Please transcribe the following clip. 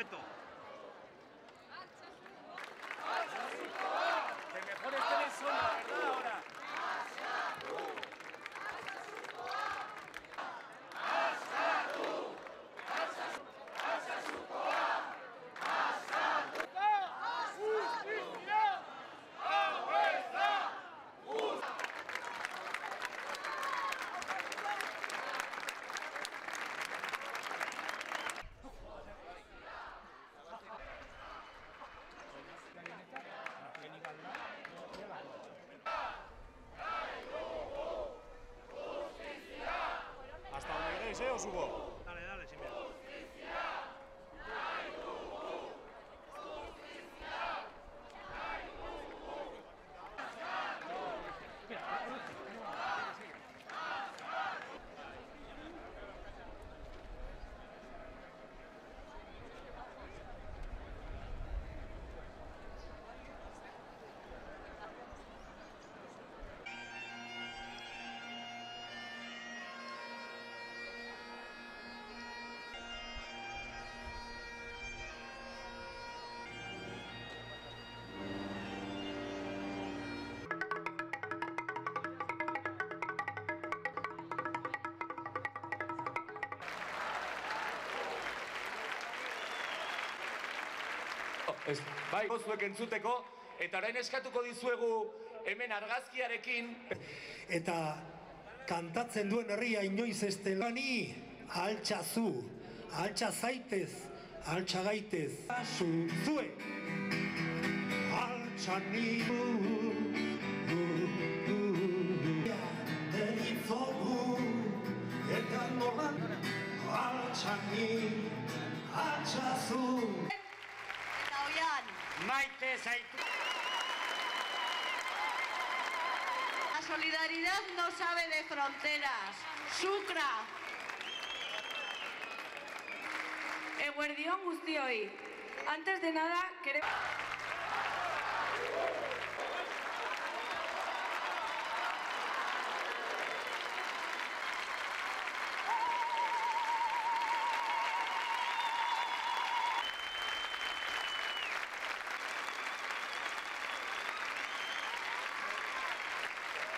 Alberto. Que mejor estén en zona, ¿verdad? Ahora. Hasta donde lleguéis, ¿os subo? Dale, dale, sin miedo. Bai, zuek entzuteko, eta orain eskatuko dizuegu hemen argazkiarekin. Eta kantatzen duen herria inoiz ez delani, altxazu, altxa zaitez, altxa gaitez. Zue, altxa nigu, deritzogu, eta nolan, altxa ni, altxazu. Maite zaitu. La solidaridad no sabe de fronteras. Sucra. Eguerdión guztioi. Antes de nada, queremos...